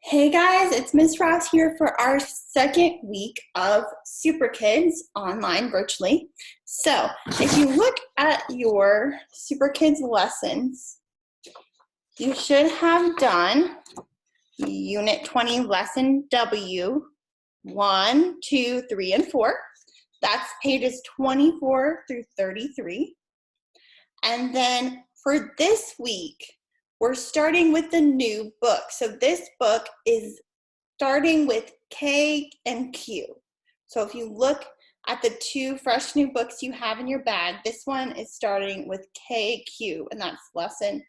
Hey guys, it's Miss Ross here for our second week of Superkids online virtually. So if you look at your Superkids lessons, you should have done Unit 20 Lesson W 1, 2, 3, and 4. That's pages 24 through 33. And then for this week, we're starting with the new book. So this book is starting with K and Q. So if you look at the two fresh new books you have in your bag, this one is starting with KQ, and that's lesson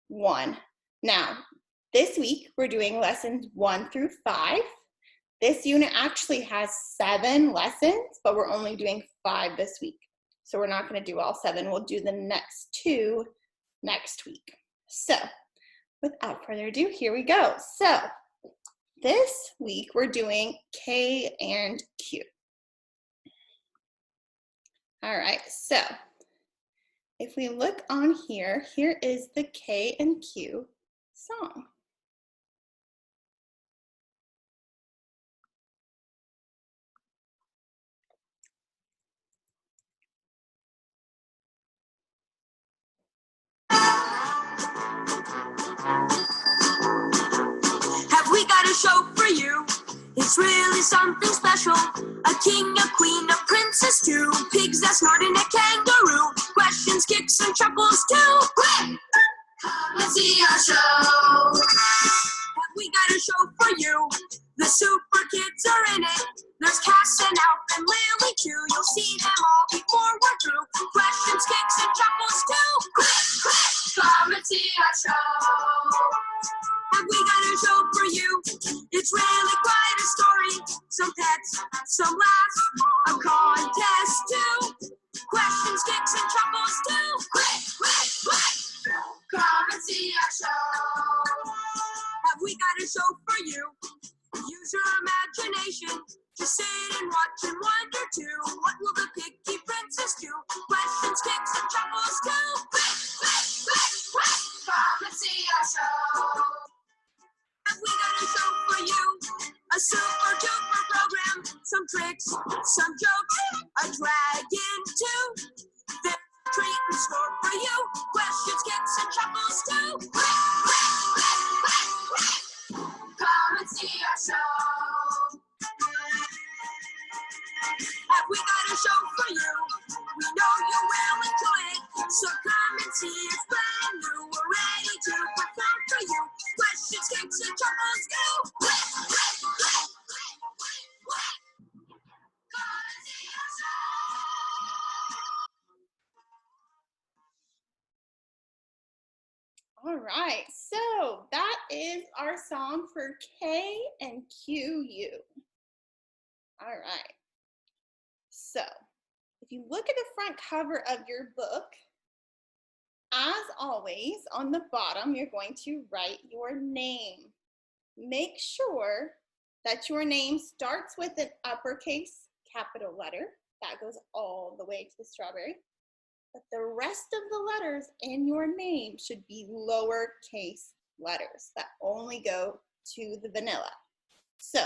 1. Now, this week we're doing lessons 1 through 5. This unit actually has 7 lessons, but we're only doing 5 this week. So we're not going to do all 7. We'll do the next 2 next week. So without further ado, here we go. So this week we're doing K and Q. All right, so if we look on here, here is the K and Q song. Have we got a show for you? It's really something special. A king, a queen, a princess too. Pigs that snort and a kangaroo. Questions, kicks, and chuckles too. Quick! Come and see our show. Have we got a show for you? The Superkids are in it. There's Cass and Alf and Lily too. You'll see them all before we're through. Questions, kicks, and chuckles too. Quick, quick! Come and see our show. Have we got a show for you? It's really quite a story. Some pets, some laughs, a contest too. Questions, kicks, and chuckles too. Quick, quick, quick! Come and see our show. Have we got a show for you? Use your imagination. Just sit and watch and wonder too. What will the picky princess do? Questions, kicks, and chuckles too. Quick, quick, quick, quick! Come and see our show. Have we got a show for you? A super duper program. Some tricks, some jokes, a dragon too. There's a treat in store for you. Questions, kicks, and chuckles too. Quick, quick, quick, quick, quick! Come and see our show. Have we got a show for you? We know you will enjoy it. So come and see it's brand new. We're ready to perform for you. Questions, kicks, and chuckles too. Quick, quick, quick, quick, quick, quick! Come and see our show. All right, so that is our song for K and QU. All right, so if you look at the front cover of your book, as always, on the bottom, you're going to write your name. Make sure that your name starts with an uppercase capital letter. That goes all the way to the strawberry. But the rest of the letters in your name should be lowercase letters that only go to the vanilla. So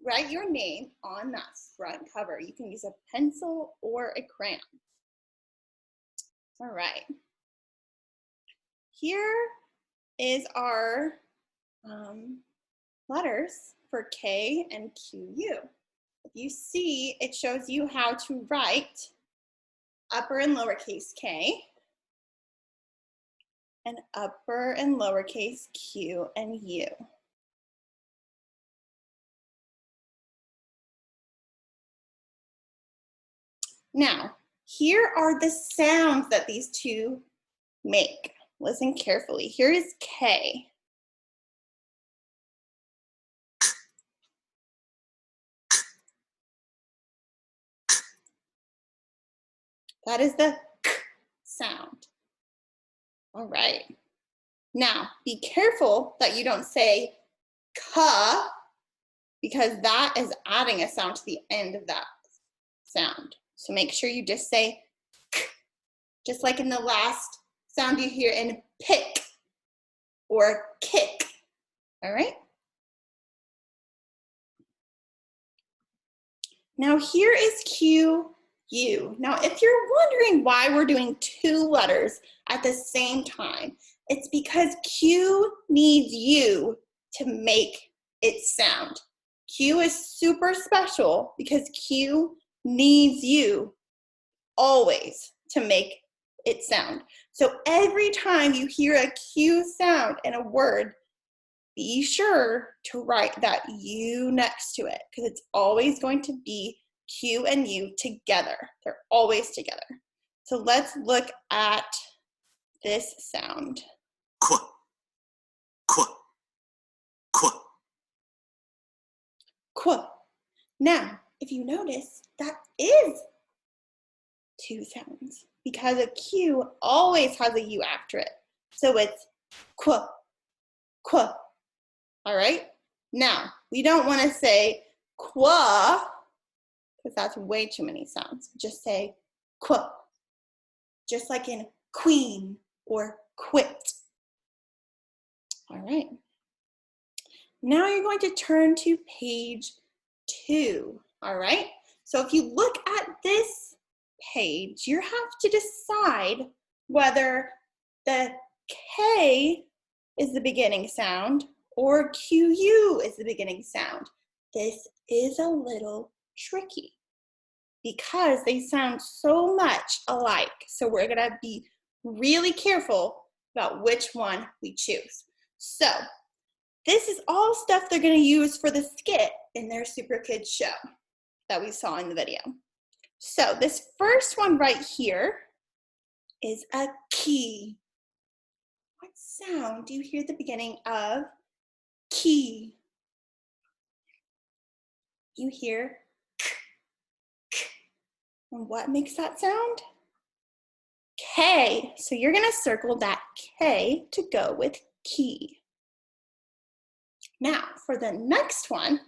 write your name on that front cover. You can use a pencil or a crayon. All right. Here is our letters for K and QU. If you see, it shows you how to write upper and lowercase k, and upper and lowercase q and u. Now, here are the sounds that these two make. Listen carefully. Here is K. That is the K sound. All right. Now, be careful that you don't say K, because that is adding a sound to the end of that sound. So make sure you just say K, just like in the last sound you hear in pick or kick. All right? Now here is Q, U. Now if you're wondering why we're doing two letters at the same time, it's because Q needs U to make it sound. Q is super special because Q needs U always to make it sound. So every time you hear a Q sound in a word, be sure to write that U next to it because it's always going to be Q and U together. They're always together. So let's look at this sound. Qu, qu, qu. Qu. Now, if you notice, that is two sounds because a Q always has a U after it. So it's qu, qu. All right? Now, we don't want to say qua because that's way too many sounds. Just say qu, just like in queen or quit. All right. Now you're going to turn to page 2. All right? So if you look at this page, you have to decide whether the K is the beginning sound or QU is the beginning sound. This is a little tricky because they sound so much alike. So we're gonna be really careful about which one we choose. So this is all stuff they're gonna use for the skit in their Superkids show that we saw in the video. So this first one right here is a key. What sound do you hear at the beginning of key? You hear k, k. And what makes that sound? K. So you're gonna circle that K to go with key. Now for the next one,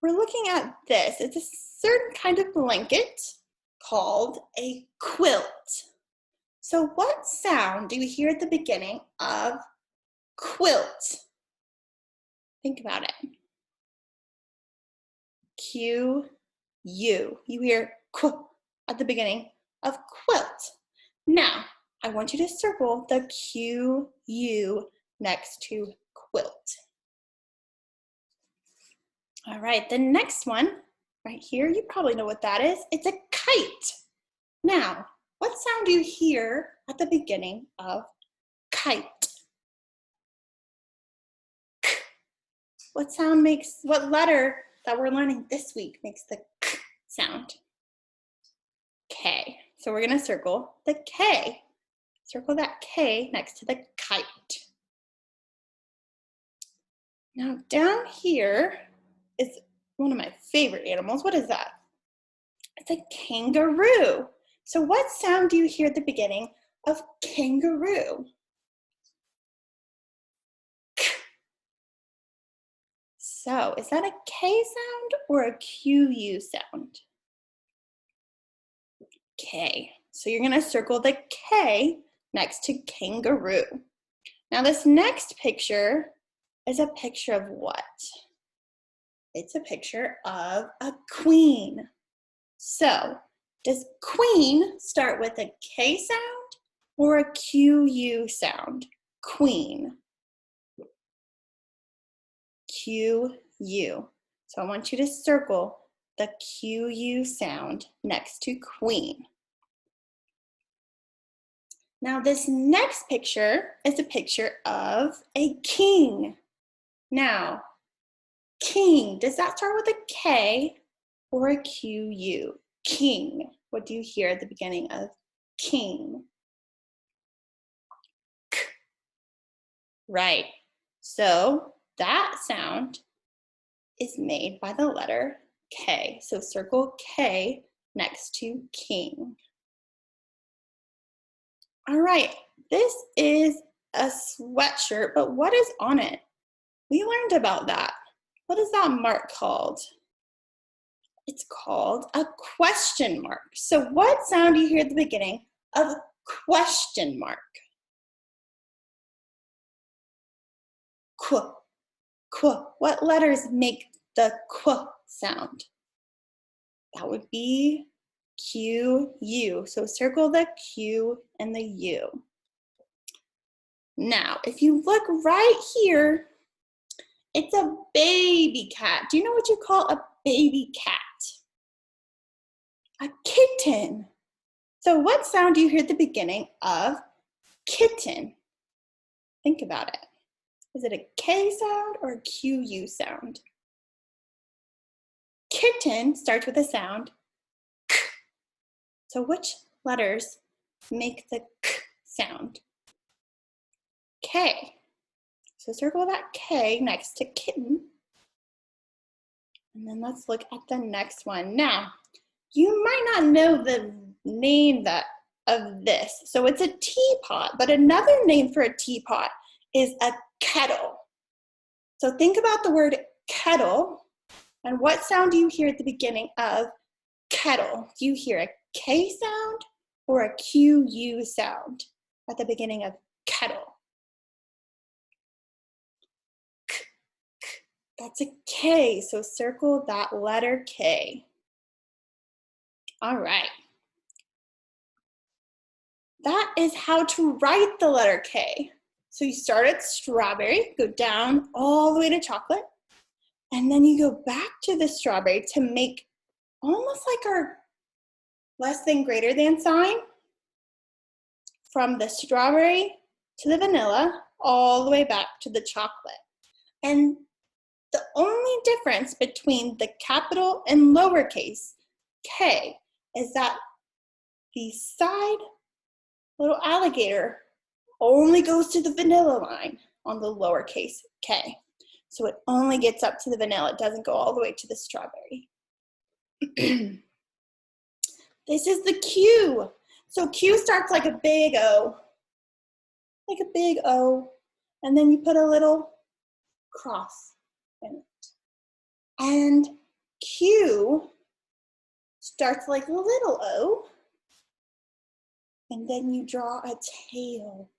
we're looking at this. It's a certain kind of blanket called a quilt. So what sound do you hear at the beginning of quilt? Think about it. Q, U. You hear qu at the beginning of quilt. Now, I want you to circle the Q, U next to quilt. All right, the next one right here, you probably know what that is. It's a kite. Now, what sound do you hear at the beginning of kite? K. What letter that we're learning this week makes the K sound? K. So we're gonna circle the K. Circle that K next to the kite. Now down here is one of my favorite animals. What is that? It's a kangaroo. So what sound do you hear at the beginning of kangaroo? K. So is that a K sound or a QU sound? K. So you're gonna circle the K next to kangaroo. Now this next picture is a picture of what? It's a picture of a queen. So does queen start with a K sound or a QU sound? Queen. QU. So I want you to circle the QU sound next to queen. Now this next picture is a picture of a king. Now, king, does that start with a K or a QU? King. What do you hear at the beginning of king? K. Right. So that sound is made by the letter K. So circle K next to king. All right, this is a sweatshirt, but what is on it? We learned about that. What is that mark called? It's called a question mark. So what sound do you hear at the beginning of a question mark? Qu, qu. What letters make the qu sound? That would be Q-U. So circle the Q and the U. Now, if you look right here, it's a baby cat. Do you know what you call a baby cat? A kitten. So what sound do you hear at the beginning of kitten? Think about it. Is it a K sound or a Q-U sound? Kitten starts with a sound K. So which letters make the K sound? K. So circle that K next to kitten. And then let's look at the next one. Now, you might not know the name of this. So it's a teapot, but another name for a teapot is a kettle. So think about the word kettle, and what sound do you hear at the beginning of kettle? Do you hear a K sound or a Q-U sound at the beginning of kettle? That's a K, so circle that letter K. All right. That is how to write the letter K. So you start at strawberry, go down all the way to chocolate, and then you go back to the strawberry to make almost like our less than greater than sign from the strawberry to the vanilla all the way back to the chocolate. And the only difference between the capital and lowercase K is that the side little alligator only goes to the vanilla line on the lowercase K. So it only gets up to the vanilla. It doesn't go all the way to the strawberry. This is the Q. So Q starts like a big O, and then you put a little cross in it. And Q starts like a little O, and then you draw a tail.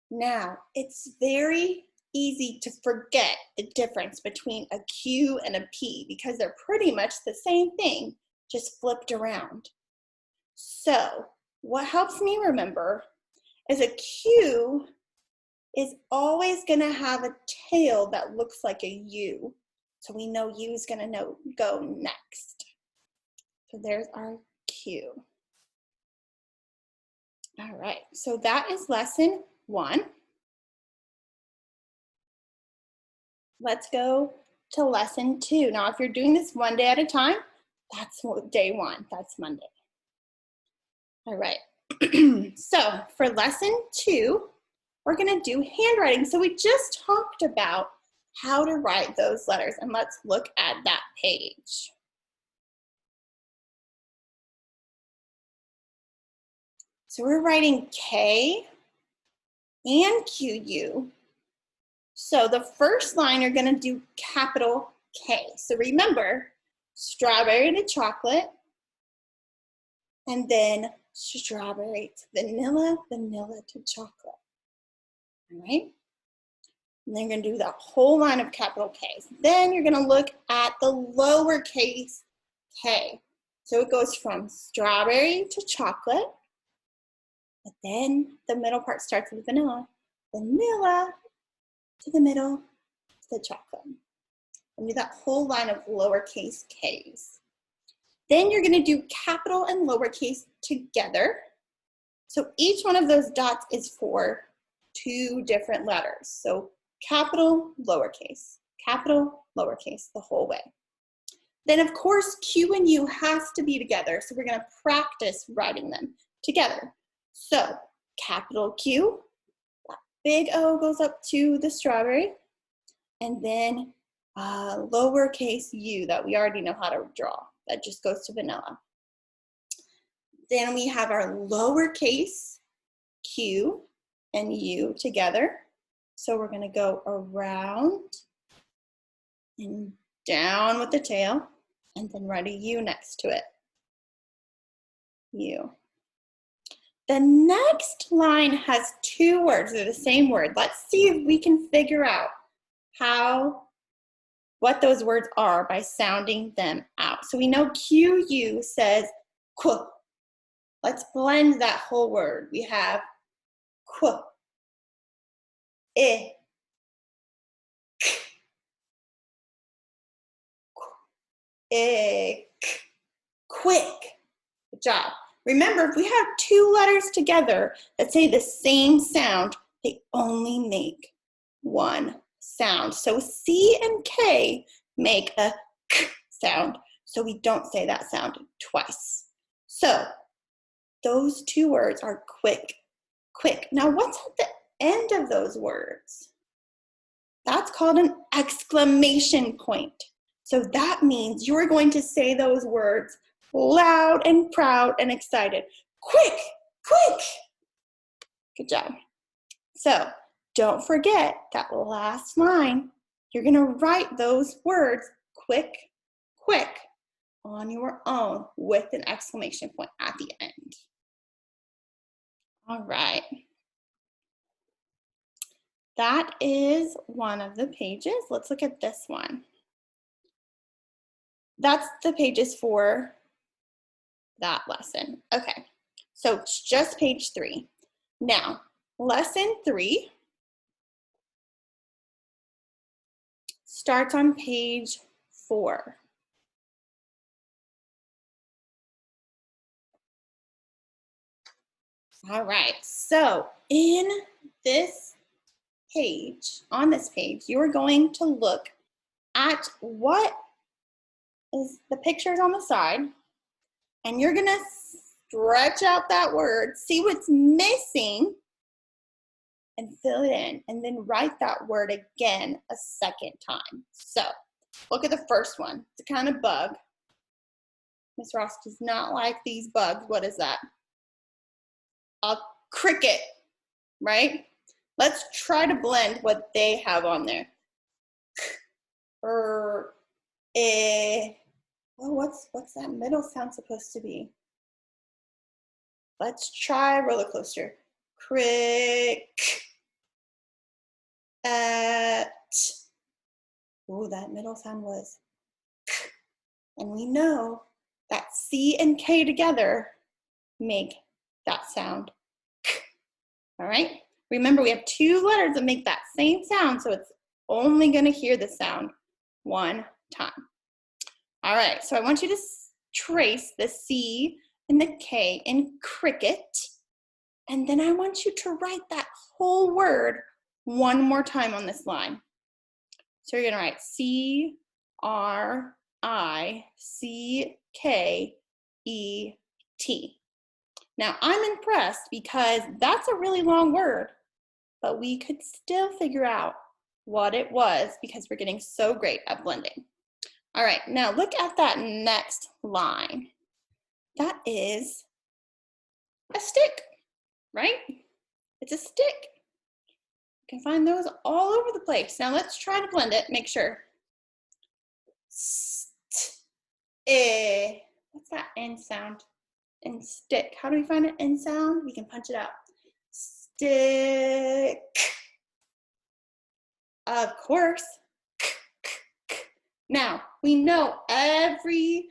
Now, it's very easy to forget the difference between a Q and a P because they're pretty much the same thing, just flipped around. So, what helps me remember is a Q is always gonna have a tail that looks like a U. So we know U is gonna go next. So there's our Q. All right, so that is lesson 1. Let's go to lesson 2. Now, if you're doing this one day at a time, that's day 1, that's Monday. All right, so for lesson 2, we're gonna do handwriting. So we just talked about how to write those letters, and let's look at that page. So we're writing K and QU. So the first line you're gonna do capital K. So remember, strawberry to chocolate, and then strawberry to vanilla, vanilla to chocolate. All right? And then you're gonna do that whole line of capital Ks. Then you're gonna look at the lowercase k. So it goes from strawberry to chocolate, but then the middle part starts with vanilla, vanilla to the middle to the chocolate. And do that whole line of lowercase k's. Then you're gonna do capital and lowercase together. So each one of those dots is for 2 different letters. So capital, lowercase, the whole way. Then of course, Q and U has to be together. So we're gonna practice writing them together. So capital Q, that big O goes up to the strawberry, and then lowercase u that we already know how to draw. That just goes to vanilla. Then we have our lowercase q and u together. So we're gonna go around and down with the tail, and then write a U next to it. U. The next line has 2 words. They're the same word. Let's see if we can figure out what those words are by sounding them out. So we know QU says qu. Let's blend that whole word. We have qu, I, ick, quick. Good job. Remember, if we have two letters together that say the same sound, they only make one sound. So C and K make a k sound, so we don't say that sound twice. So those two words are quick, quick. Now what's at the end of those words? That's called an exclamation point. So that means you're going to say those words loud and proud and excited. Quick, quick. Good job. So don't forget that last line. You're going to write those words quick, quick on your own with an exclamation point at the end. All right. That is one of the pages. Let's look at this one. That's the pages for that lesson. Okay, so it's just page 3. Now, lesson 3 starts on page 4. All right, so in this page, on this page, you're going to look at what is the pictures on the side, and you're gonna stretch out that word, see what's missing, and fill it in, and then write that word again a second time. So look at the first one. It's a kind of bug. Miss Ross does not like these bugs. What is that? A cricket, right? Let's try to blend what they have on there. Oh, what's that middle sound supposed to be? Let's try roller coaster. Crick. At. Oh, that middle sound was k. And we know that C and K together make that sound k. All right? Remember, we have two letters that make that same sound, so it's only going to hear the sound one time. All right, so I want you to trace the C and the K in cricket, and then I want you to write that whole word one more time on this line. So you're going to write C-R-I-C-K-E-T. Now, I'm impressed because that's a really long word, but we could still figure out what it was because we're getting so great at blending. All right, now look at that next line. That is a stick, right? It's a stick. You can find those all over the place. Now let's try to blend it, make sure. What's that N sound? And stick. How do we find an N sound? We can punch it out. Stick. Of course. Now, we know every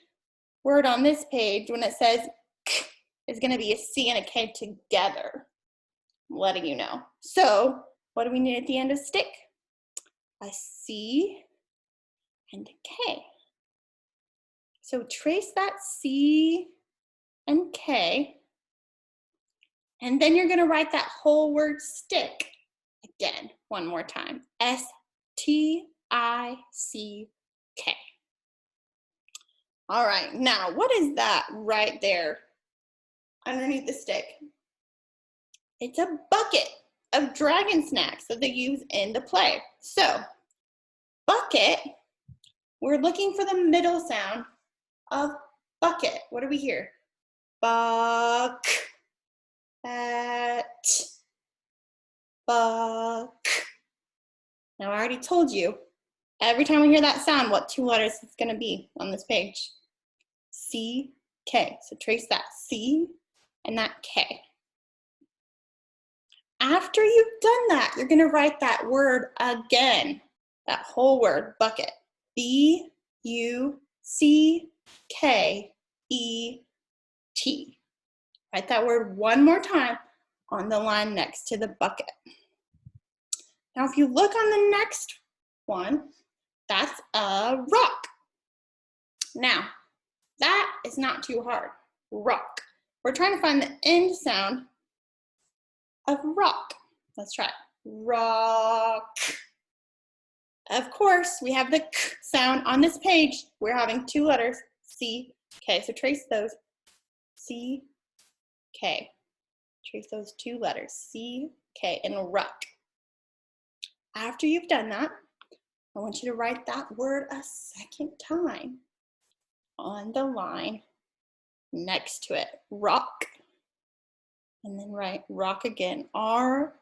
word on this page, when it says k, is going to be a C and a K together. I'm letting you know. So, what do we need at the end of stick? A C and a K. So, trace that C and K, and then you're going to write that whole word stick again one more time. S-T-I-C-K. All right, now what is that right there underneath the stick? It's a bucket of dragon snacks that they use in the play. So, bucket, we're looking for the middle sound of bucket. What do we hear? Buck, at, buck. Now I already told you, every time we hear that sound, what two letters it's gonna be on this page? C, K. So trace that C and that K. After you've done that, you're gonna write that word again, that whole word, bucket. B-U-C-K-E-T. Write that word one more time on the line next to the bucket. Now, if you look on the next one, that's a rock. Now, that is not too hard. Rock. We're trying to find the end sound of rock. Let's try it. Rock. Of course, we have the k sound on this page. We're having two letters, C, K. So trace those, C, K. Trace those two letters, C, K, and rock. After you've done that, I want you to write that word a second time on the line next to it, rock. And then write rock again, R-O-C-K.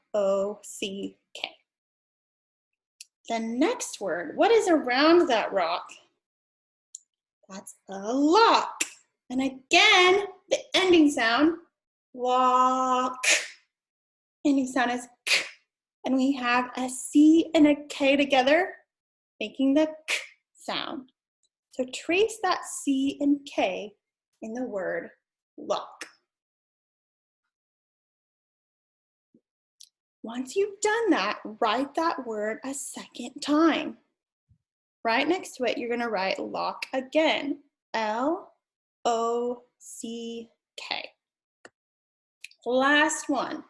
The next word, what is around that rock? That's a lock. And again, the ending sound, walk. Ending sound is k. And we have a C and a K together, making the k sound. So trace that C and K in the word lock. Once you've done that, write that word a second time. Right next to it, you're gonna write lock again, L-O-C-K. Last one.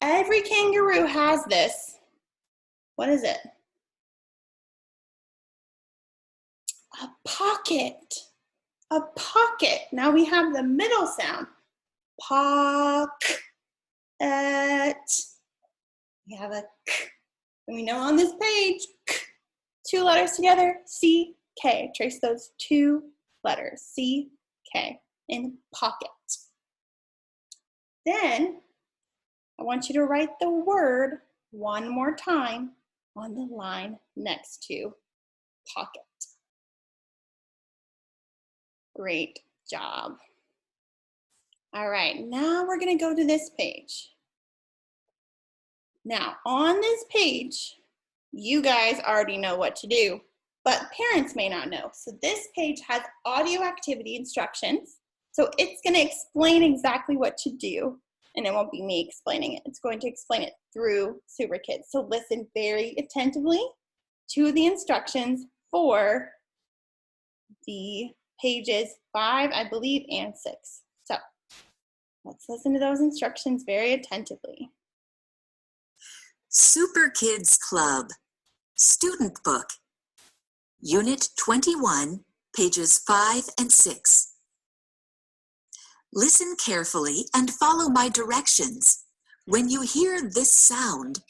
Every kangaroo has this. What is it? A pocket. A pocket. Now we have the middle sound. Pocket. We have a k. And we know on this page, k, two letters together, C, K. Trace those two letters, C, K, in pocket. Then, I want you to write the word one more time on the line next to pocket. Great job. All right, now we're gonna go to this page. Now, on this page, you guys already know what to do, but parents may not know. So this page has audio activity instructions. So it's gonna explain exactly what to do, and it won't be me explaining it. It's going to explain it through Superkids. So listen very attentively to the instructions for the pages 5, I believe, and 6. So let's listen to those instructions very attentively. Superkids Club, Student Book, Unit 21, pages 5 and 6. Listen carefully and follow my directions. When you hear this sound,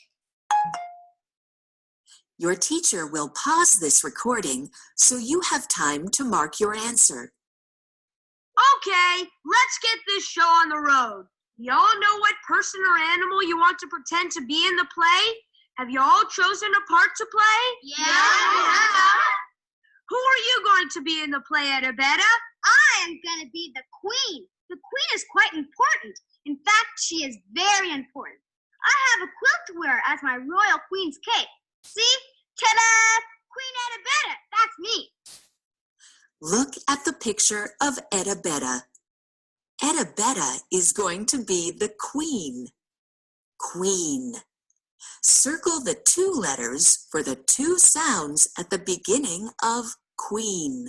your teacher will pause this recording so you have time to mark your answer. Okay, let's get this show on the road. Y'all know what person or animal you want to pretend to be in the play? Have you all chosen a part to play? Yeah. Who are you going to be in the play, Edabetta? I am going to be the queen. The queen is quite important. In fact, she is very important. I have a quilt to wear as my royal queen's cape. See? Ta-da! Queen Edabetta. That's me. Look at the picture of Edabetta. Edabetta is going to be the queen. Queen. Circle the two letters for the two sounds at the beginning of queen.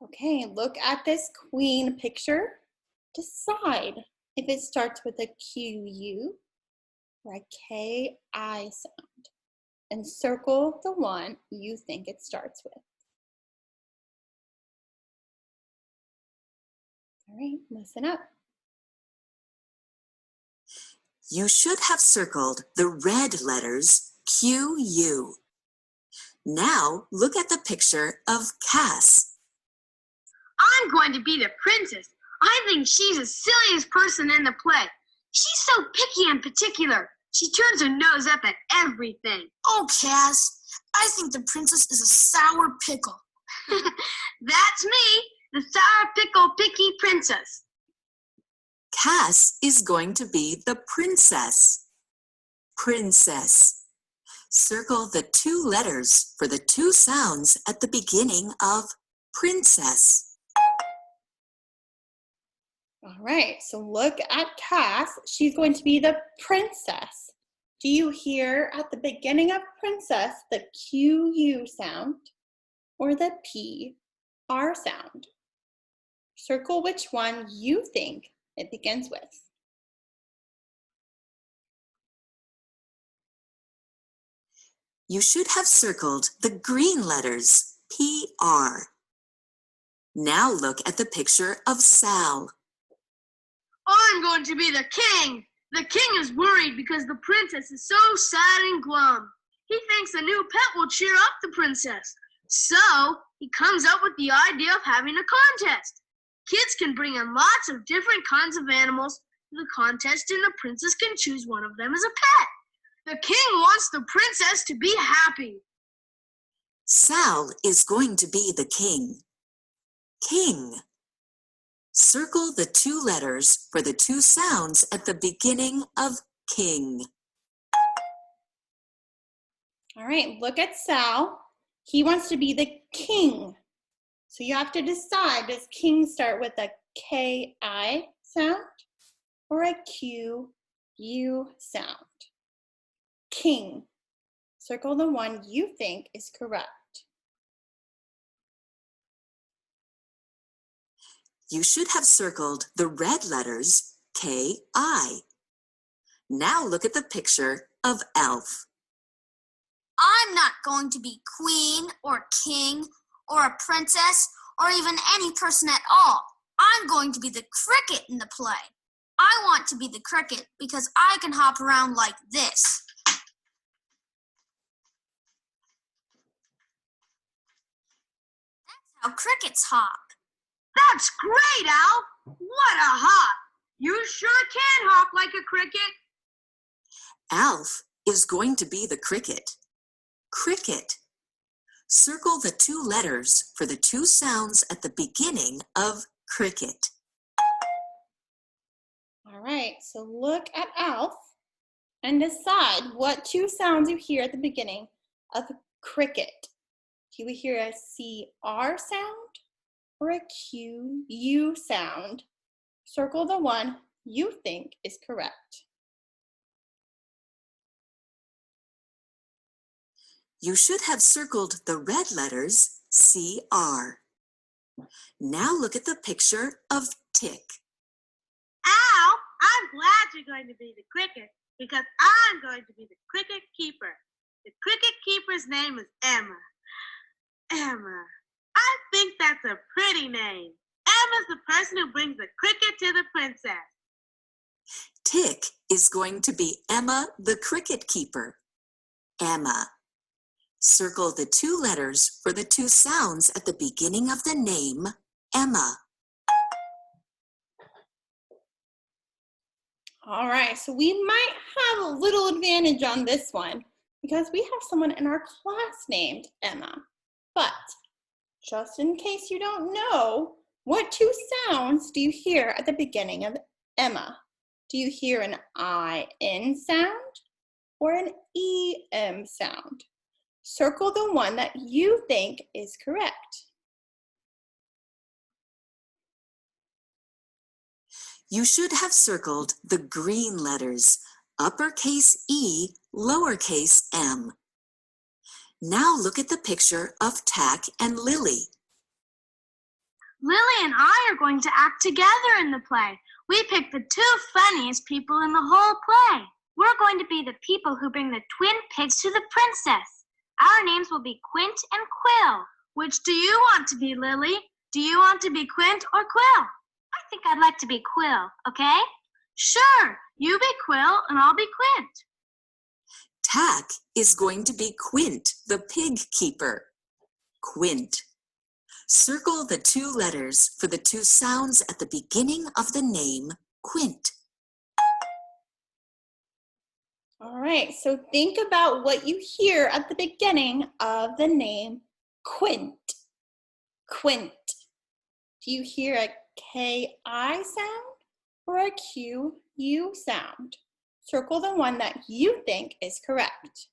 Okay, look at this queen picture. Decide if it starts with a Q-U or a K-I sound, and circle the one you think it starts with. All right, listen up. You should have circled the red letters Q-U. Now look at the picture of Cass. I'm going to be the princess. I think she's the silliest person in the play. She's so picky and particular. She turns her nose up at everything. Oh, Cass, I think the princess is a sour pickle. That's me, the sour pickle picky princess. Cass is going to be the princess. Princess. Circle the two letters for the two sounds at the beginning of princess. All right, so look at Cass. She's going to be the princess. Do you hear at the beginning of princess the Q-U sound or the P-R sound? Circle which one you think it begins with. You should have circled the green letters, P-R. Now look at the picture of Sal. I'm going to be the king. The king is worried because the princess is so sad and glum. He thinks a new pet will cheer up the princess. So he comes up with the idea of having a contest. Kids can bring in lots of different kinds of animals to the contest, and the princess can choose one of them as a pet. The king wants the princess to be happy. Sal is going to be the king. King. Circle the two letters for the two sounds at the beginning of king. All right, look at Sal. He wants to be the king. So you have to decide, does king start with a K-I sound or a Q-U sound? King. Circle the one you think is correct. You should have circled the red letters K-I. Now look at the picture of Elf. I'm not going to be queen or king or a princess or even any person at all. I'm going to be the cricket in the play. I want to be the cricket because I can hop around like this. That's how crickets hop. That's great, Al. What a hop. You sure can hop like a cricket. Alf is going to be the cricket. Cricket. Circle the two letters for the two sounds at the beginning of cricket. All right, so look at Alf and decide what two sounds you hear at the beginning of cricket. Do you hear a C-R sound or a Q-U sound? Circle the one you think is correct. You should have circled the red letters C-R. Now look at the picture of Tick. Al, I'm glad you're going to be the cricket because I'm going to be the cricket keeper. The cricket keeper's name is Emma. Emma. I think that's a pretty name. Emma's the person who brings the cricket to the princess. Tick is going to be Emma the cricket keeper. Emma. Circle the two letters for the two sounds at the beginning of the name Emma. All right, so we might have a little advantage on this one because we have someone in our class named Emma. But just in case you don't know, what two sounds do you hear at the beginning of Emma? Do you hear an I-N sound or an E-M sound? Circle the one that you think is correct. You should have circled the green letters, uppercase E, lowercase m. Now look at the picture of Tack and Lily. Lily and I are going to act together in the play. We picked the two funniest people in the whole play. We're going to be the people who bring the twin pigs to the princess. Our names will be Quint and Quill. Which do you want to be, Lily? Do you want to be Quint or Quill? I think I'd like to be Quill, okay? Sure, you be Quill and I'll be Quint. Tack is going to be Quint, the pig keeper. Quint. Circle the two letters for the two sounds at the beginning of the name Quint. All right, so think about what you hear at the beginning of the name Quint. Quint. Do you hear a K-I sound or a Q-U sound? Circle the one that you think is correct.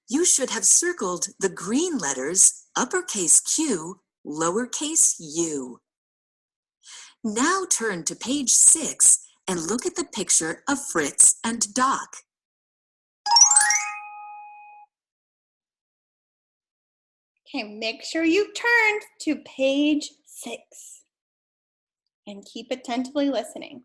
You should have circled the green letters uppercase Q, lowercase u. Now turn to page 6 and look at the picture of Fritz and Doc. Okay, make sure you turn to page 6 and keep attentively listening.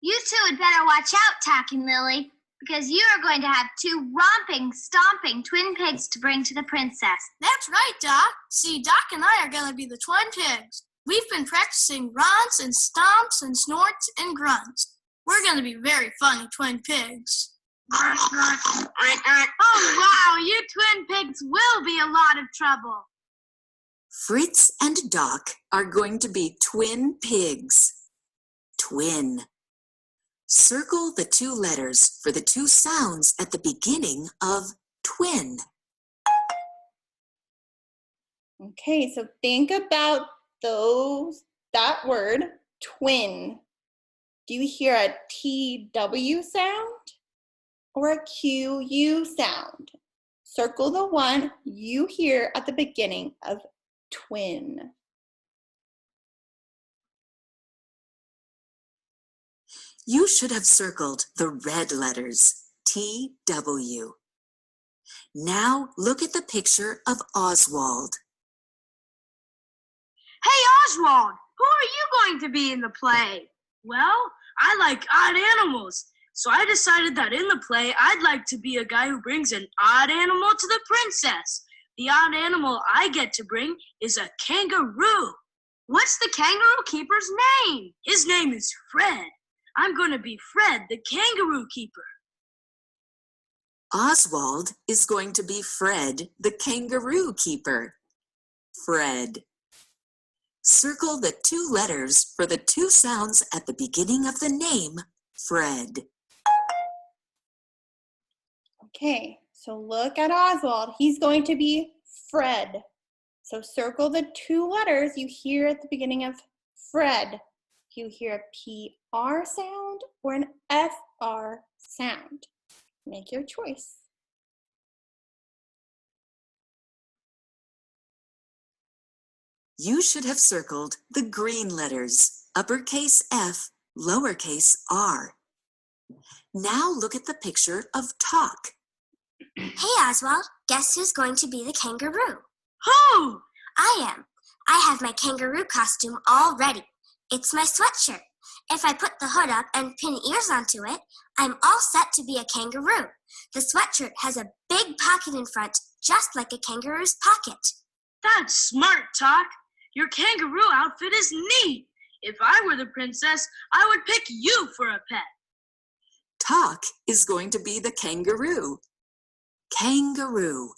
You two had better watch out, Tack and Lily, because you are going to have 2 romping, stomping twin pigs to bring to the princess. That's right, Doc. See, Doc and I are going to be the twin pigs. We've been practicing runs and stomps and snorts and grunts. We're going to be very funny twin pigs. Oh, wow, you twin pigs will be a lot of trouble. Fritz and Doc are going to be twin pigs. Twin. Circle the 2 letters for the 2 sounds at the beginning of twin. Okay, so think about that word, twin. Do you hear a TW sound or a QU sound? Circle the one you hear at the beginning of twin. You should have circled the red letters, TW. Now look at the picture of Oswald. Hey, Oswald, who are you going to be in the play? Well, I like odd animals, so I decided that in the play, I'd like to be a guy who brings an odd animal to the princess. The odd animal I get to bring is a kangaroo. What's the kangaroo keeper's name? His name is Fred. I'm going to be Fred, the kangaroo keeper. Oswald is going to be Fred, the kangaroo keeper. Fred. Circle the 2 letters for the 2 sounds at the beginning of the name, Fred. Okay, so look at Oswald. He's going to be Fred. So circle the 2 letters you hear at the beginning of Fred. Do you hear a PR sound or an FR sound? Make your choice. You should have circled the green letters, uppercase F, lowercase r. Now look at the picture of Talk. Hey, Oswald, guess who's going to be the kangaroo? Who? I am. I have my kangaroo costume all ready. It's my sweatshirt. If I put the hood up and pin ears onto it, I'm all set to be a kangaroo. The sweatshirt has a big pocket in front, just like a kangaroo's pocket. That's smart, Talk. Your kangaroo outfit is neat. If I were the princess, I would pick you for a pet. Talk is going to be the kangaroo. Kangaroo.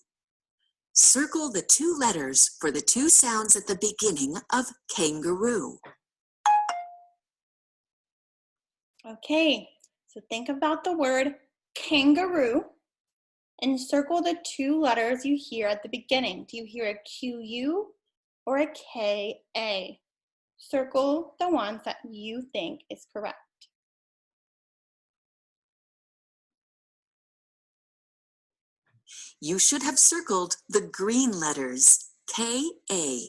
Circle the 2 letters for the 2 sounds at the beginning of kangaroo. Okay, so think about the word kangaroo and circle the 2 letters you hear at the beginning. Do you hear a QU or a KA? Circle the ones that you think is correct. You should have circled the green letters, KA.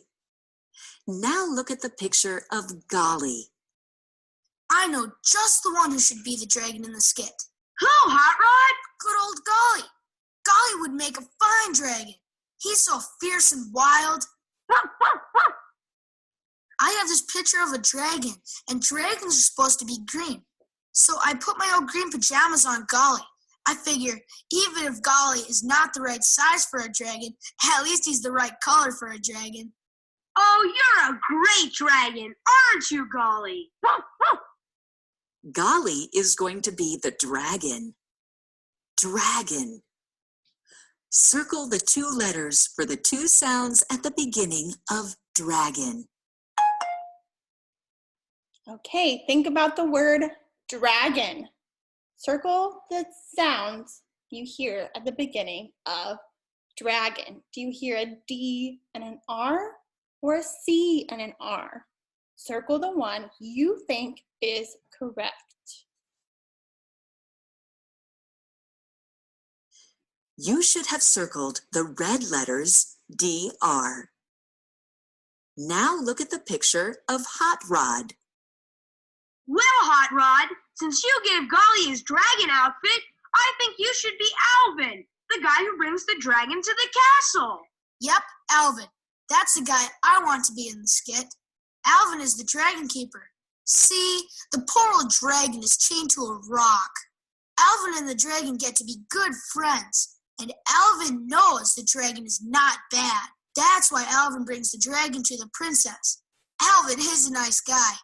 Now look at the picture of Golly. I know just the one who should be the dragon in the skit. Who, Hot Rod? Good old Golly. Golly would make a fine dragon. He's so fierce and wild. I have this picture of a dragon, and dragons are supposed to be green. So I put my old green pajamas on Golly. I figure even if Golly is not the right size for a dragon, at least he's the right color for a dragon. Oh, you're a great dragon, aren't you, Golly? Golly is going to be the dragon. Dragon. Circle the 2 letters for the 2 sounds at the beginning of dragon. Okay, think about the word dragon. Circle the sounds you hear at the beginning of dragon. Do you hear a D and an R or a C and an R? Circle the one you think is correct. You should have circled the red letters DR. Now look at the picture of Hot Rod. Well, Hot Rod, since you gave Golly his dragon outfit, I think you should be Alvin, the guy who brings the dragon to the castle. Yep, Alvin. That's the guy I want to be in the skit. Alvin is the dragon keeper. See, the poor old dragon is chained to a rock. Alvin and the dragon get to be good friends, and Alvin knows the dragon is not bad. That's why Alvin brings the dragon to the princess. Alvin is a nice guy.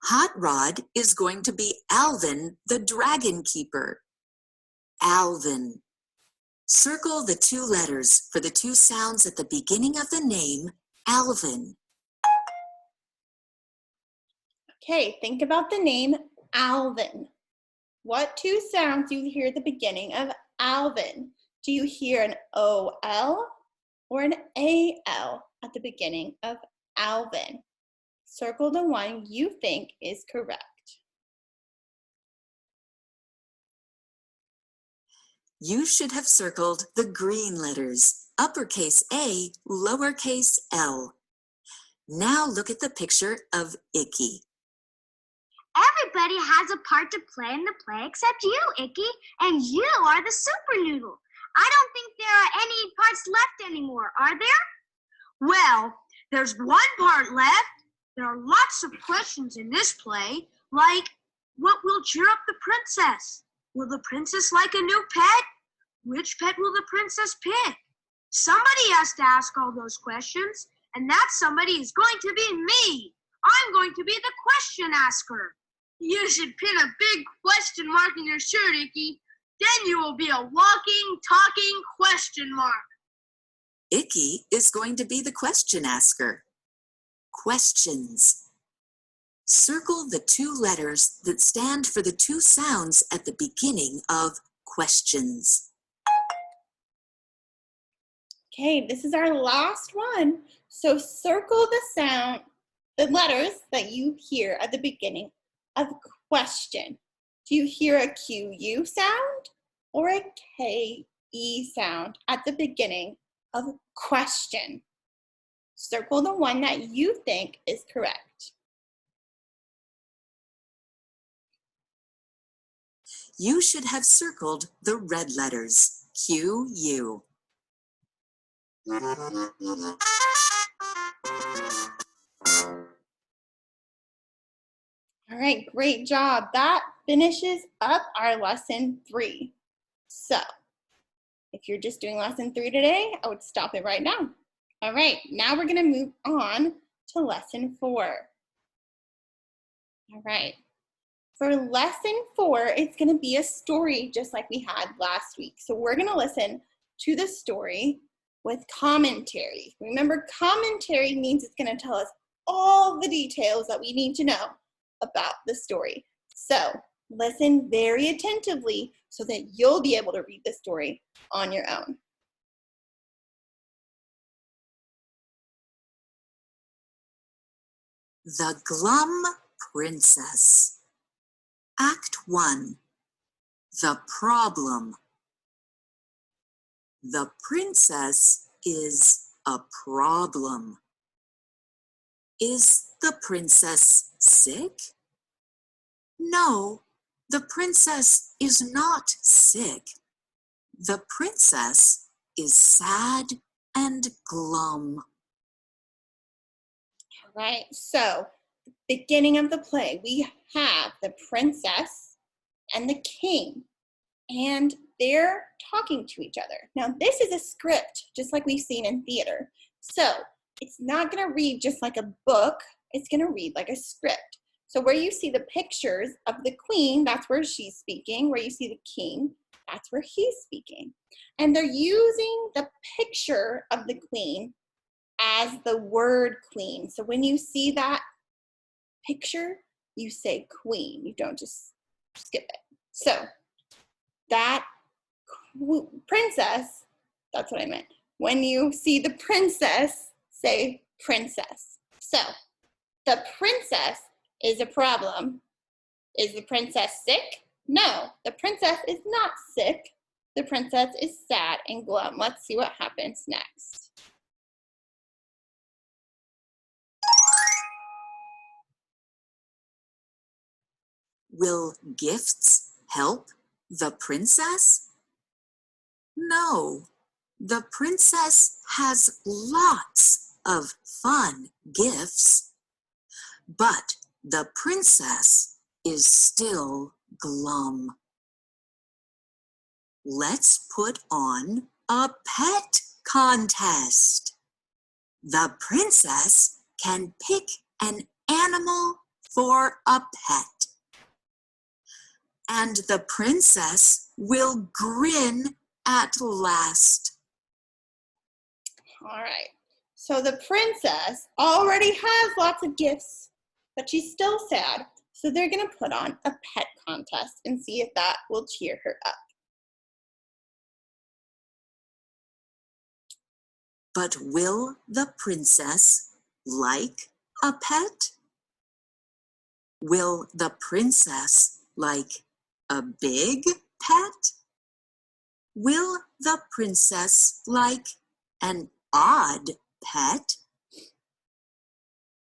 Hot Rod is going to be Alvin, the dragon keeper. Alvin. Circle the two letters for the two sounds at the beginning of the name, Alvin. Okay, think about the name Alvin. What two sounds do you hear at the beginning of Alvin? Do you hear an O-L or an A-L at the beginning of Alvin? Circle the one you think is correct. You should have circled the green letters, uppercase A, lowercase l. Now look at the picture of Icky. Everybody has a part to play in the play except you, Icky, and you are the super noodle. I don't think there are any parts left anymore, are there? Well, there's one part left. There are lots of questions in this play, like, what will cheer up the princess? Will the princess like a new pet? Which pet will the princess pick? Somebody has to ask all those questions, and that somebody is going to be me. I'm going to be the question asker. You should pin a big question mark in your shirt, Icky. Then you will be a walking, talking question mark. Icky is going to be the question asker. Questions. Circle the two letters that stand for the two sounds at the beginning of questions. Okay, this is our last one. So circle the letters that you hear at the beginning of question. Do you hear a Q-U sound or a K-E sound at the beginning of question? Circle the one that you think is correct. You should have circled the red letters, Q-U. All right, great job. That finishes up our lesson 3. So, if you're just doing lesson 3 today, I would stop it right now. All right, now we're gonna move on to lesson 4. All right, for lesson 4, it's gonna be a story just like we had last week. So we're gonna listen to the story with commentary. Remember, commentary means it's gonna tell us all the details that we need to know about the story. So listen very attentively so that you'll be able to read the story on your own. The Glum Princess. Act 1. The Problem. The princess is a problem. Is the princess sick? No, the princess is not sick. The princess is sad and glum. All right, so beginning of the play, we have the princess and the king, and they're talking to each other. Now, this is a script, just like we've seen in theater. So it's not gonna read just like a book, it's gonna read like a script. So where you see the pictures of the queen, that's where she's speaking. Where you see the king, that's where he's speaking. And they're using the picture of the queen as the word queen. So when you see that picture, you say queen. You don't just skip it. So that princess, that's what I meant. When you see the princess, say princess. So the princess is a problem. Is the princess sick? No, the princess is not sick. the princess is sad and glum. Let's see what happens next. Will gifts help the princess? No, the princess has lots of fun gifts, but the princess is still glum. Let's put on a pet contest. The princess can pick an animal for a pet. And the princess will grin at last. All right, so the princess already has lots of gifts, but she's still sad. So they're gonna put on a pet contest and see if that will cheer her up. But will the princess like a pet? Will the princess like a big pet? Will the princess like an odd pet?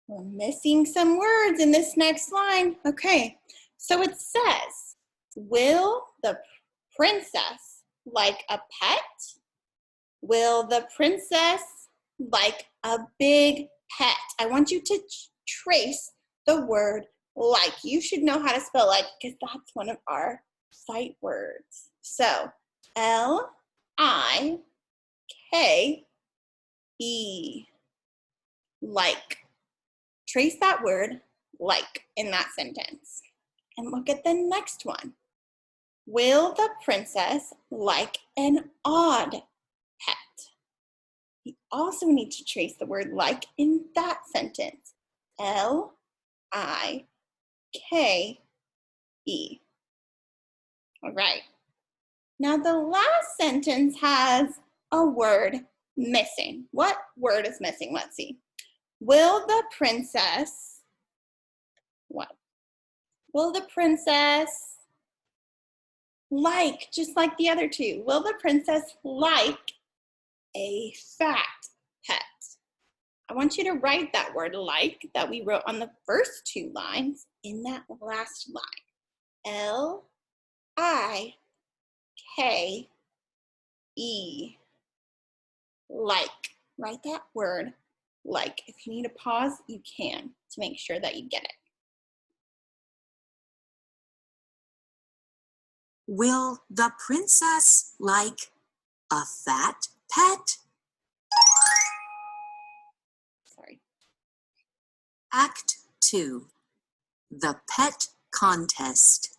We're missing some words in this next line. Okay, so it says, will the princess like a pet? Will the princess like a big pet? I want you to trace the word like. You should know how to spell like because that's one of our sight words. So, L-I-K-E, like. Trace that word like in that sentence. And look at the next one. Will the princess like an odd pet? We also need to trace the word like in that sentence. L-I-K-E. All right. Now the last sentence has a word missing. What word is missing? Let's see. Will the princess, what? Will the princess like, just like the other two, will the princess like a fat pet? I want you to write that word like that we wrote on the first two lines in that last line. L-I-K-E, like. Write that word like. If you need a pause, you can to make sure that you get it. Will the princess like a fat pet? Sorry. Act 2, the pet contest.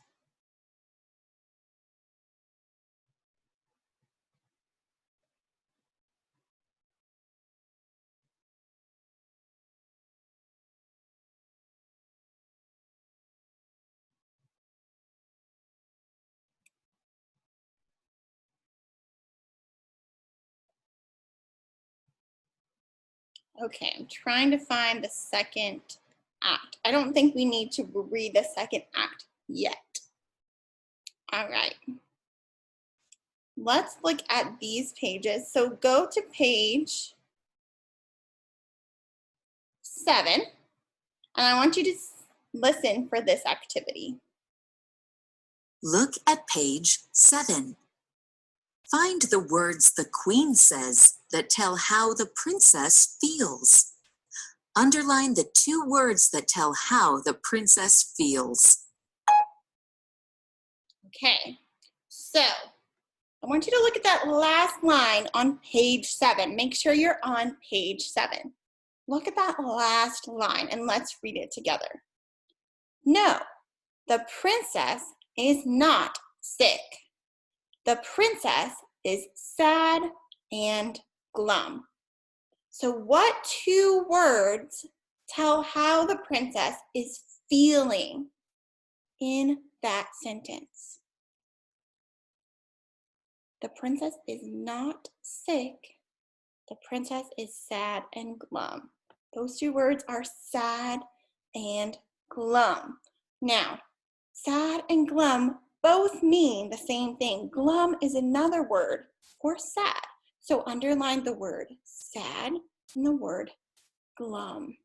Okay, I'm trying to find the second act. I don't think we need to read the second act yet. All right. Let's look at these pages. So go to page 7, and I want you to listen for this activity. Look at page 7. Find the words the Queen says that tell how the princess feels. Underline the 2 words that tell how the princess feels. Okay, so I want you to look at that last line on page 7. Make sure you're on page 7. Look at that last line and let's read it together. No, the princess is not sick. The princess is sad and glum. So what 2 words tell how the princess is feeling in that sentence? The princess is not sick. The princess is sad and glum. Those 2 words are sad and glum. Now, sad and glum both mean the same thing. Glum is another word for sad. So underline the word sad and the word glum.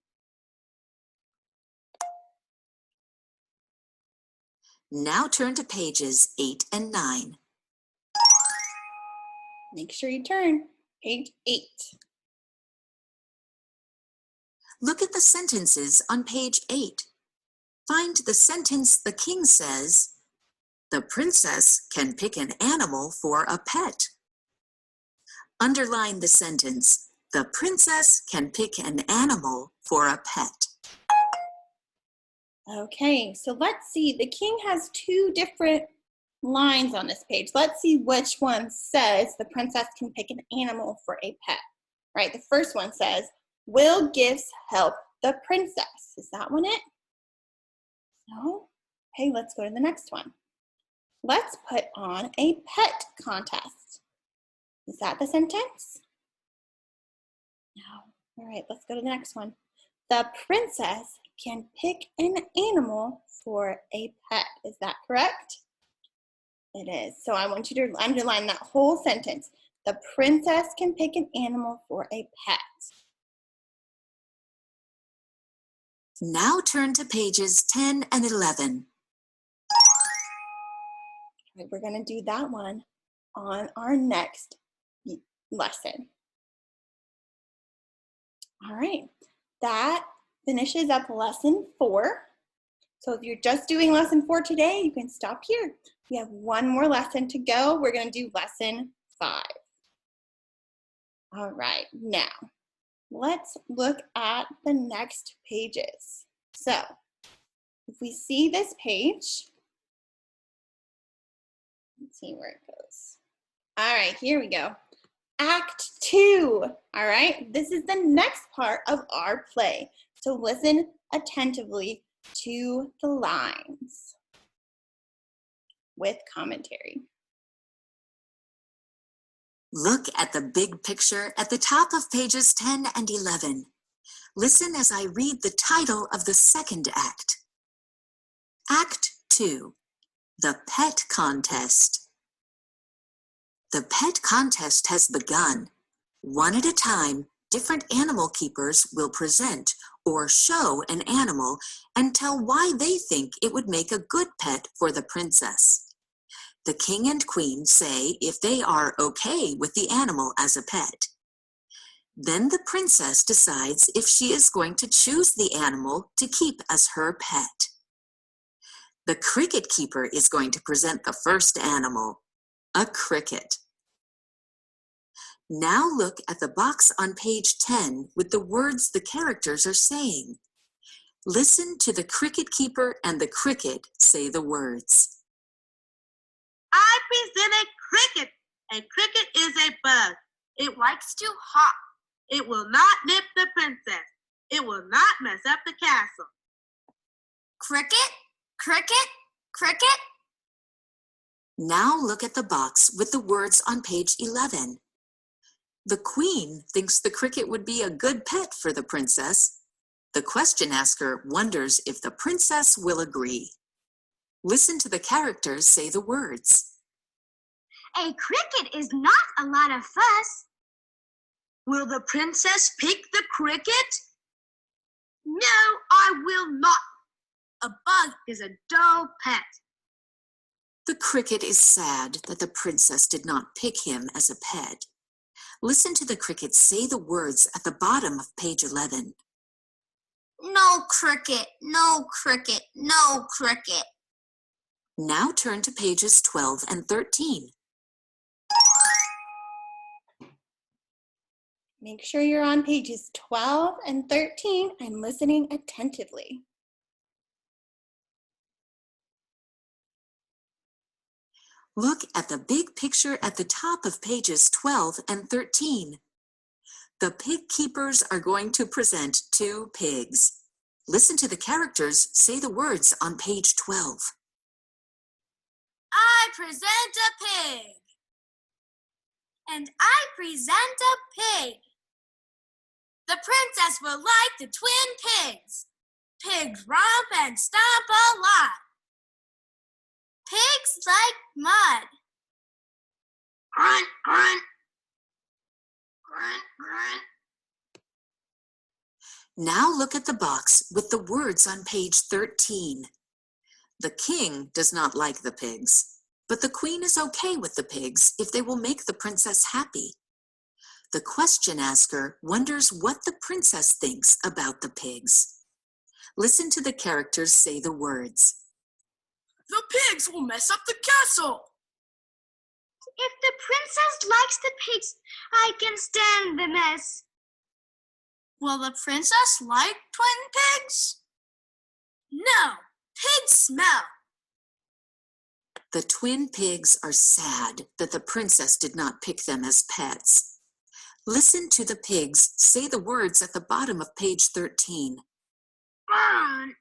Now turn to pages 8 and 9. Make sure you turn page 8. Look at the sentences on page 8. Find the sentence the king says, "The princess can pick an animal for a pet." Underline the sentence, "The princess can pick an animal for a pet." Okay, so let's see. The king has 2 different lines on this page. Let's see which one says the princess can pick an animal for a pet. Right, the first one says, "Will gifts help the princess?" Is that one it? No? Okay, let's go to the next one. Let's put on a pet contest. Is that the sentence? No. All right, let's go to the next one. The princess can pick an animal for a pet. Is that correct? It is. So I want you to underline that whole sentence. The princess can pick an animal for a pet. Now turn to pages 10 and 11. Right, we're going to do that one on our next lesson. All right, that finishes up lesson 4. So if you're just doing lesson 4 today, you can stop here. We have one more lesson to go. We're going to do lesson 5. All right, now let's look at the next pages. So if we see this page, let's see where it goes. All right, here we go. Act 2. All right, this is the next part of our play. So listen attentively to the lines with commentary. Look at the big picture at the top of pages 10 and 11. Listen as I read the title of the second act. Act 2, The Pet Contest. The pet contest has begun. One at a time, different animal keepers will present or show an animal and tell why they think it would make a good pet for the princess. The king and queen say if they are okay with the animal as a pet. Then the princess decides if she is going to choose the animal to keep as her pet. The cricket keeper is going to present the first animal, a cricket. Now look at the box on page 10 with the words the characters are saying. Listen to the cricket keeper and the cricket say the words. I present a cricket. A cricket is a bug. It likes to hop. It will not nip the princess. It will not mess up the castle. Cricket, cricket, cricket. Now look at the box with the words on page 11. The queen thinks the cricket would be a good pet for the princess. The question asker wonders if the princess will agree. Listen to the characters say the words. A cricket is not a lot of fuss. Will the princess pick the cricket? No, I will not. A bug is a dull pet. The cricket is sad that the princess did not pick him as a pet. Listen to the cricket say the words at the bottom of page 11. No cricket, no cricket, no cricket. Now turn to pages 12 and 13. Make sure you're on pages 12 and 13 and listening attentively. Look at the big picture at the top of pages 12 and 13. The pig keepers are going to present 2 pigs. Listen to the characters say the words on page 12. I present a pig. And I present a pig. The princess will like the twin pigs. Pigs romp and stomp a lot. Pigs like mud. Grunt, grunt. Grunt, grunt. Now look at the box with the words on page 13. The king does not like the pigs, but the queen is okay with the pigs if they will make the princess happy. The question asker wonders what the princess thinks about the pigs. Listen to the characters say the words. The pigs will mess up the castle. If the princess likes the pigs, I can stand the mess. Will the princess like twin pigs? No, pigs smell. The twin pigs are sad that the princess did not pick them as pets. Listen to the pigs say the words at the bottom of page 13. Grunt,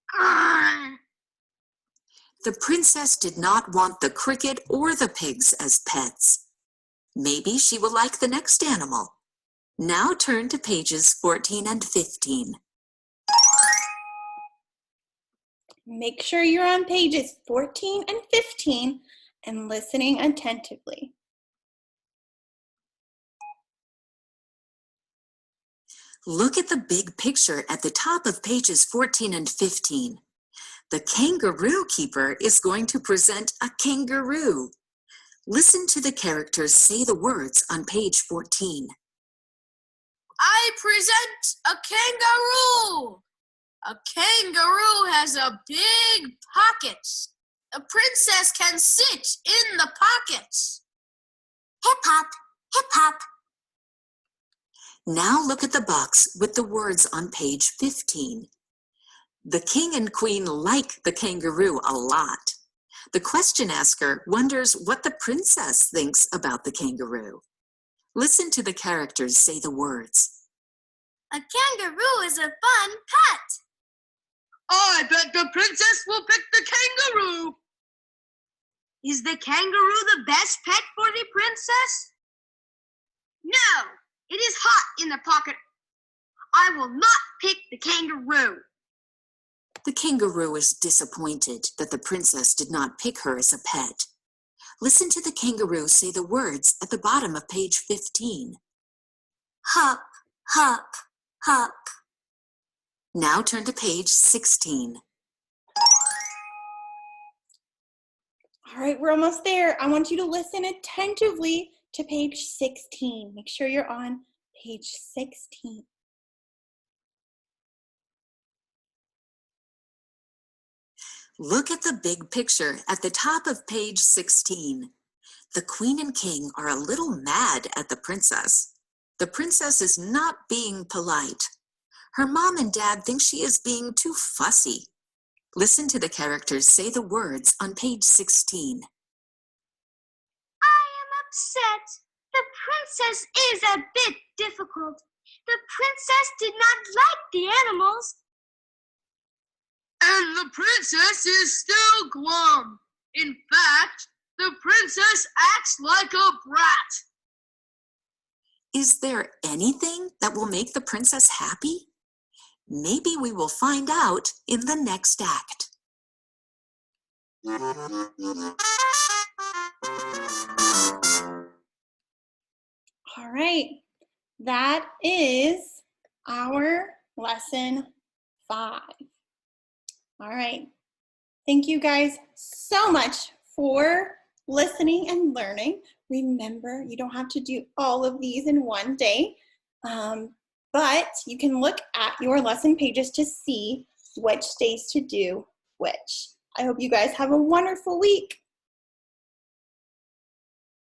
grunt. The princess did not want the cricket or the pigs as pets. Maybe she will like the next animal. Now turn to pages 14 and 15. Make sure you're on pages 14 and 15 and listening attentively. Look at the big picture at the top of pages 14 and 15. The kangaroo keeper is going to present a kangaroo. Listen to the characters say the words on page 14. I present a kangaroo. A kangaroo has a big pockets. The princess can sit in the pockets. Hip hop, hip hop. Now look at the box with the words on page 15. The king and queen like the kangaroo a lot. The question asker wonders what the princess thinks about the kangaroo. Listen to the characters say the words. A kangaroo is a fun pet. I bet the princess will pick the kangaroo. Is the kangaroo the best pet for the princess? No, it is hot in the pocket. I will not pick the kangaroo. The kangaroo is disappointed that the princess did not pick her as a pet. Listen to the kangaroo say the words at the bottom of page 15. Hop, hop, hop. Now turn to page 16. All right, we're almost there. I want you to listen attentively to page 16. Make sure you're on page 16. Look at the big picture at the top of page 16. The queen and king are a little mad at the princess. The princess is not being polite. Her mom and dad think she is being too fussy. Listen to the characters say the words on page 16. I am upset. The princess is a bit difficult. The princess did not like the animals. And the princess is still glum. In fact, the princess acts like a brat. Is there anything that will make the princess happy? Maybe we will find out in the next act. All right, that is our lesson 5. All right, thank you guys so much for listening and learning. Remember, you don't have to do all of these in one day, but you can look at your lesson pages to see which days to do which. I hope you guys have a wonderful week.